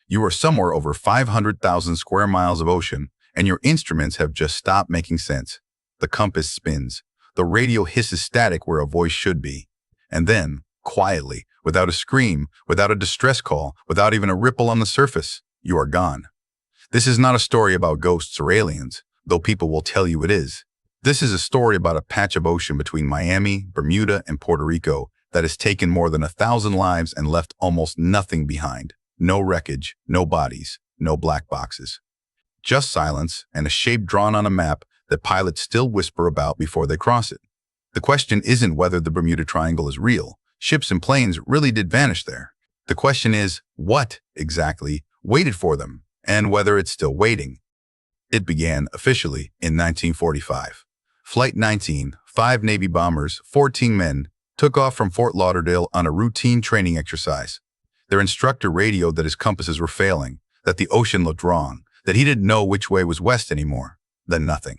You are somewhere over 500,000 square miles of ocean, and your instruments have just stopped making sense. The compass spins. The radio hisses static where a voice should be. And then, quietly, without a scream, without a distress call, without even a ripple on the surface, you are gone. This is not a story about ghosts or aliens, though people will tell you it is. This is a story about a patch of ocean between Miami, Bermuda, and Puerto Rico that has taken more than 1,000 lives and left almost nothing behind. No wreckage, no bodies, no black boxes. Just silence and a shape drawn on a map that pilots still whisper about before they cross it. The question isn't whether the Bermuda Triangle is real. Ships and planes really did vanish there. The question is, what, exactly, waited for them, and whether it's still waiting. It began, officially, in 1945. Flight 19, 5 Navy bombers, 14 men, took off from Fort Lauderdale on a routine training exercise. Their instructor radioed that his compasses were failing, that the ocean looked wrong, that he didn't know which way was west anymore. Then nothing.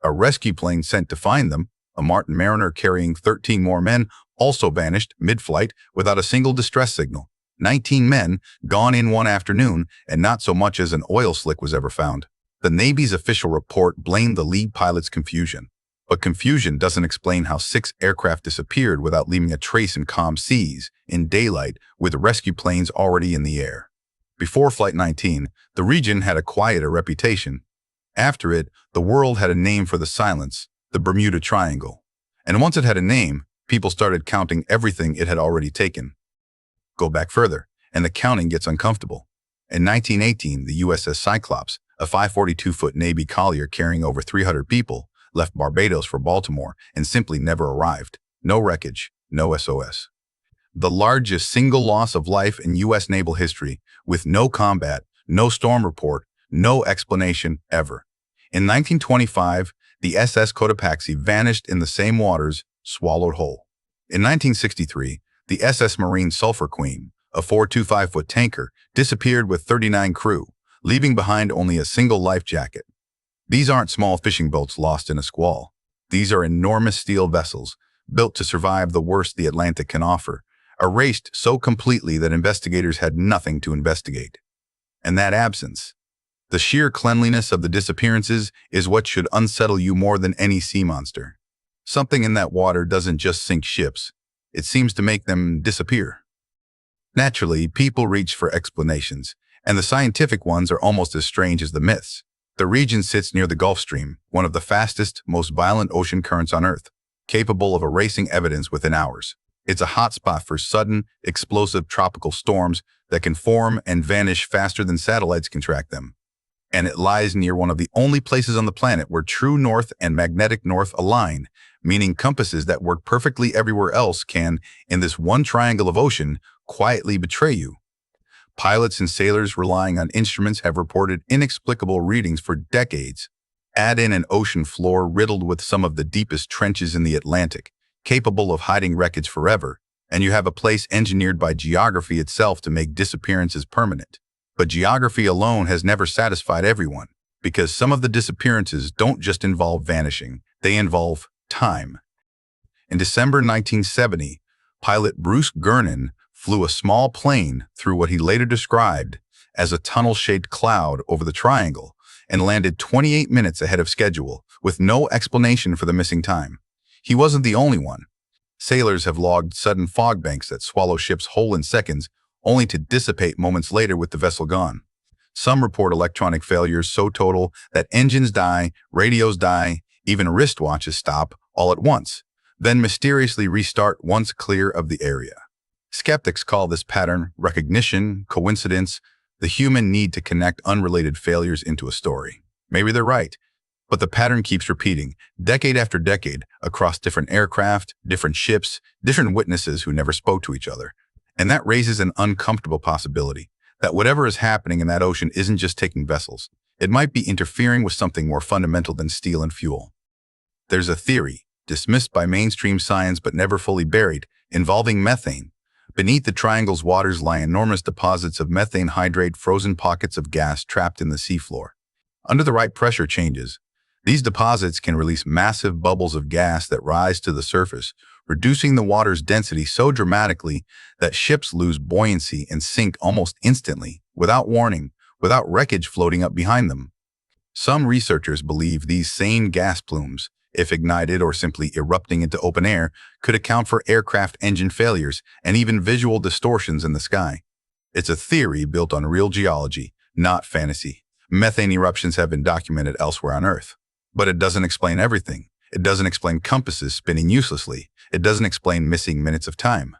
A rescue plane sent to find them, a Martin Mariner carrying 13 more men, also vanished mid-flight without a single distress signal. 19 men, gone in one afternoon, and not so much as an oil slick was ever found. The Navy's official report blamed the lead pilot's confusion. But confusion doesn't explain how 6 aircraft disappeared without leaving a trace in calm seas, in daylight, with rescue planes already in the air. Before Flight 19, the region had a quieter reputation. After it, the world had a name for the silence, the Bermuda Triangle. And once it had a name, people started counting everything it had already taken. Go back further, and the counting gets uncomfortable. In 1918, the USS Cyclops, a 542-foot Navy collier carrying over 300 people, left Barbados for Baltimore and simply never arrived. No wreckage, no SOS. The largest single loss of life in U.S. naval history, with no combat, no storm report, no explanation ever. In 1925, the SS Cotopaxi vanished in the same waters, swallowed whole. In 1963, the SS Marine Sulphur Queen, a 425-foot tanker, disappeared with 39 crew, leaving behind only a single life jacket. These aren't small fishing boats lost in a squall. These are enormous steel vessels, built to survive the worst the Atlantic can offer, erased so completely that investigators had nothing to investigate. And that absence, the sheer cleanliness of the disappearances, is what should unsettle you more than any sea monster. Something in that water doesn't just sink ships. It seems to make them disappear. Naturally, people reach for explanations, and the scientific ones are almost as strange as the myths. The region sits near the Gulf Stream, one of the fastest, most violent ocean currents on Earth, capable of erasing evidence within hours. It's a hotspot for sudden, explosive tropical storms that can form and vanish faster than satellites can track them. And it lies near one of the only places on the planet where true north and magnetic north align, meaning compasses that work perfectly everywhere else can, in this one triangle of ocean, quietly betray you. Pilots and sailors relying on instruments have reported inexplicable readings for decades. Add in an ocean floor riddled with some of the deepest trenches in the Atlantic, capable of hiding wreckage forever, and you have a place engineered by geography itself to make disappearances permanent. But geography alone has never satisfied everyone, because some of the disappearances don't just involve vanishing, they involve time. In December 1970, pilot Bruce Gernon flew a small plane through what he later described as a tunnel-shaped cloud over the triangle and landed 28 minutes ahead of schedule, with no explanation for the missing time. He wasn't the only one. Sailors have logged sudden fog banks that swallow ships whole in seconds, only to dissipate moments later with the vessel gone. Some report electronic failures so total that engines die, radios die, even wristwatches stop all at once, then mysteriously restart once clear of the area. Skeptics call this pattern recognition, coincidence, the human need to connect unrelated failures into a story. Maybe they're right, but the pattern keeps repeating, decade after decade, across different aircraft, different ships, different witnesses who never spoke to each other. And that raises an uncomfortable possibility, that whatever is happening in that ocean isn't just taking vessels. It might be interfering with something more fundamental than steel and fuel. There's a theory, dismissed by mainstream science but never fully buried, involving methane. Beneath the triangle's waters lie enormous deposits of methane hydrate, frozen pockets of gas trapped in the seafloor. Under the right pressure changes, these deposits can release massive bubbles of gas that rise to the surface, reducing the water's density so dramatically that ships lose buoyancy and sink almost instantly, without warning, without wreckage floating up behind them. Some researchers believe these same gas plumes, if ignited or simply erupting into open air, could account for aircraft engine failures and even visual distortions in the sky. It's a theory built on real geology, not fantasy. Methane eruptions have been documented elsewhere on Earth. But it doesn't explain everything. It doesn't explain compasses spinning uselessly. It doesn't explain missing minutes of time.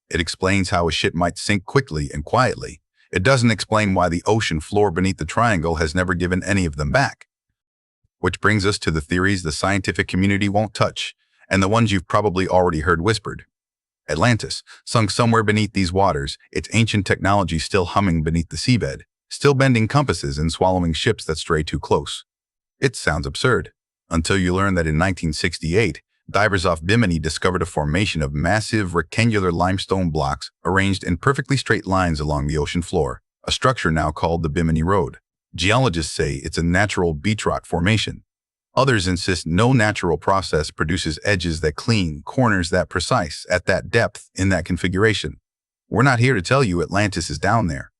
It explains how a ship might sink quickly and quietly. It doesn't explain why the ocean floor beneath the triangle has never given any of them back. Which brings us to the theories the scientific community won't touch, and the ones you've probably already heard whispered. Atlantis, sunk somewhere beneath these waters, its ancient technology still humming beneath the seabed, still bending compasses and swallowing ships that stray too close. It sounds absurd, until you learn that in 1968, divers off Bimini discovered a formation of massive rectangular limestone blocks arranged in perfectly straight lines along the ocean floor, a structure now called the Bimini Road. Geologists say it's a natural beach rock formation. Others insist no natural process produces edges that clean, corners that precise, at that depth, in that configuration. We're not here to tell you Atlantis is down there.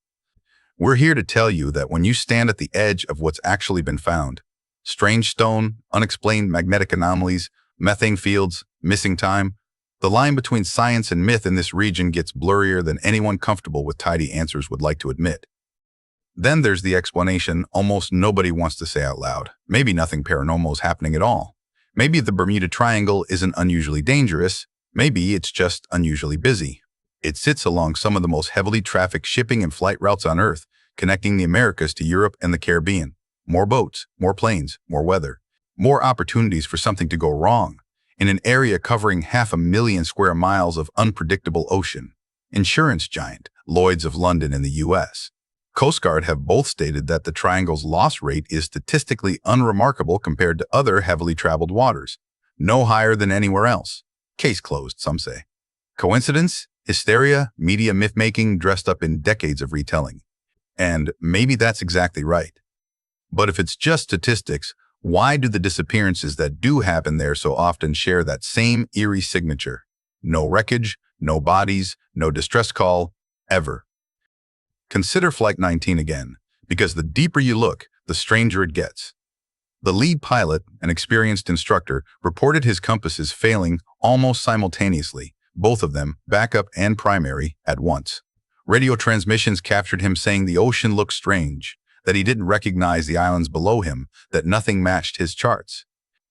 We're here to tell you that when you stand at the edge of what's actually been found, strange stone, unexplained magnetic anomalies, methane fields, missing time, the line between science and myth in this region gets blurrier than anyone comfortable with tidy answers would like to admit. Then there's the explanation almost nobody wants to say out loud. Maybe nothing paranormal is happening at all. Maybe the Bermuda Triangle isn't unusually dangerous. Maybe it's just unusually busy. It sits along some of the most heavily trafficked shipping and flight routes on Earth, connecting the Americas to Europe and the Caribbean. More boats, more planes, more weather, more opportunities for something to go wrong in an area covering 500,000 square miles of unpredictable ocean. Insurance giant, Lloyd's of London in the US, Coast Guard have both stated that the triangle's loss rate is statistically unremarkable compared to other heavily traveled waters, no higher than anywhere else. Case closed, some say. Coincidence? Hysteria? Media myth-making dressed up in decades of retelling. And maybe that's exactly right. But if it's just statistics, why do the disappearances that do happen there so often share that same eerie signature? No wreckage, no bodies, no distress call, ever. Consider Flight 19 again, because the deeper you look, the stranger it gets. The lead pilot, an experienced instructor, reported his compasses failing almost simultaneously, both of them, backup and primary, at once. Radio transmissions captured him saying the ocean looked strange, that he didn't recognize the islands below him, that nothing matched his charts.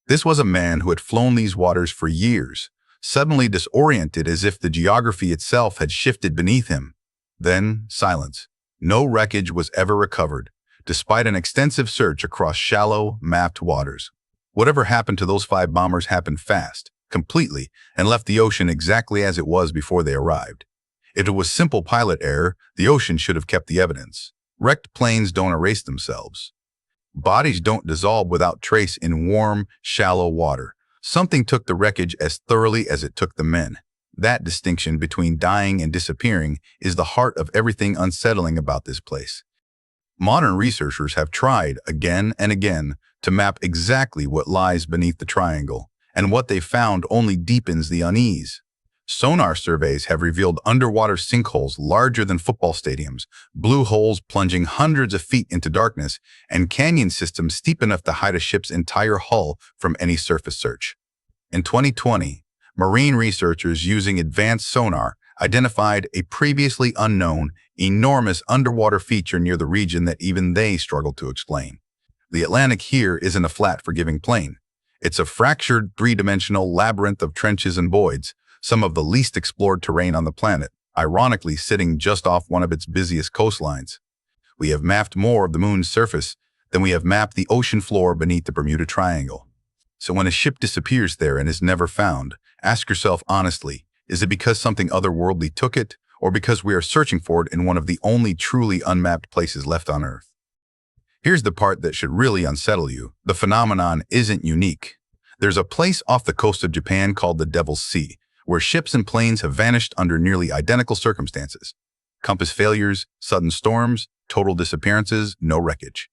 This was a man who had flown these waters for years, suddenly disoriented as if the geography itself had shifted beneath him. Then, silence. No wreckage was ever recovered, despite an extensive search across shallow, mapped waters. Whatever happened to those 5 bombers happened fast, completely, and left the ocean exactly as it was before they arrived. If it was simple pilot error, the ocean should have kept the evidence. Wrecked planes don't erase themselves. Bodies don't dissolve without trace in warm, shallow water. Something took the wreckage as thoroughly as it took the men. That distinction between dying and disappearing is the heart of everything unsettling about this place. Modern researchers have tried again and again to map exactly what lies beneath the triangle, and what they found only deepens the unease. Sonar surveys have revealed underwater sinkholes larger than football stadiums, blue holes plunging hundreds of feet into darkness, and canyon systems steep enough to hide a ship's entire hull from any surface search. In 2020, marine researchers using advanced sonar identified a previously unknown, enormous underwater feature near the region that even they struggled to explain. The Atlantic here isn't a flat, forgiving plain. It's a fractured, three-dimensional labyrinth of trenches and voids, some of the least explored terrain on the planet, ironically sitting just off one of its busiest coastlines. We have mapped more of the moon's surface than we have mapped the ocean floor beneath the Bermuda Triangle. So when a ship disappears there and is never found, ask yourself honestly, is it because something otherworldly took it, or because we are searching for it in one of the only truly unmapped places left on Earth? Here's the part that should really unsettle you. The phenomenon isn't unique. There's a place off the coast of Japan called the Devil's Sea, where ships and planes have vanished under nearly identical circumstances. Compass failures, sudden storms, total disappearances, no wreckage.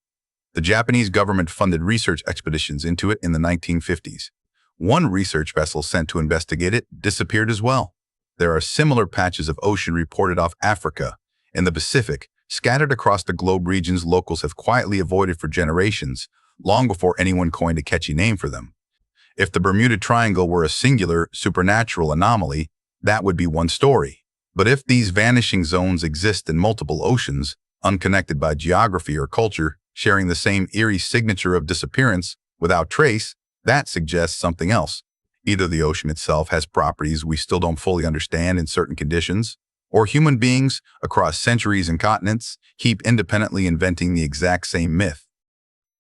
The Japanese government funded research expeditions into it in the 1950s. One research vessel sent to investigate it disappeared as well. There are similar patches of ocean reported off Africa, in the Pacific, scattered across the globe, regions locals have quietly avoided for generations, long before anyone coined a catchy name for them. If the Bermuda Triangle were a singular, supernatural anomaly, that would be one story. But if these vanishing zones exist in multiple oceans, unconnected by geography or culture, sharing the same eerie signature of disappearance without trace, that suggests something else. Either the ocean itself has properties we still don't fully understand in certain conditions, or human beings, across centuries and continents, keep independently inventing the exact same myth.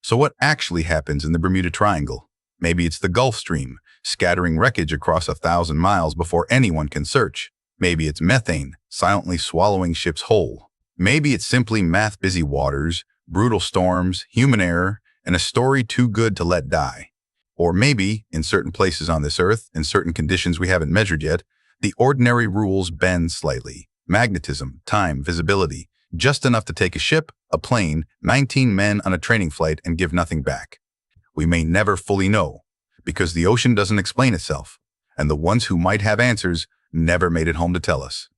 So what actually happens in the Bermuda Triangle? Maybe it's the Gulf Stream, scattering wreckage across 1,000 miles before anyone can search. Maybe it's methane, silently swallowing ships whole. Maybe it's simply math-busy waters, brutal storms, human error, and a story too good to let die. Or maybe, in certain places on this Earth, in certain conditions we haven't measured yet, the ordinary rules bend slightly. Magnetism, time, visibility, just enough to take a ship, a plane, 19 men on a training flight and give nothing back. We may never fully know, because the ocean doesn't explain itself, and the ones who might have answers never made it home to tell us.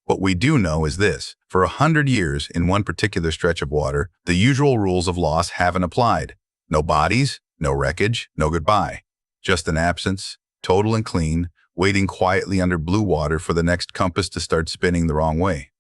What we do know is this: for 100 years, in one particular stretch of water, the usual rules of loss haven't applied. No bodies, no wreckage, no goodbye. Just an absence, total and clean, waiting quietly under blue water for the next compass to start spinning the wrong way.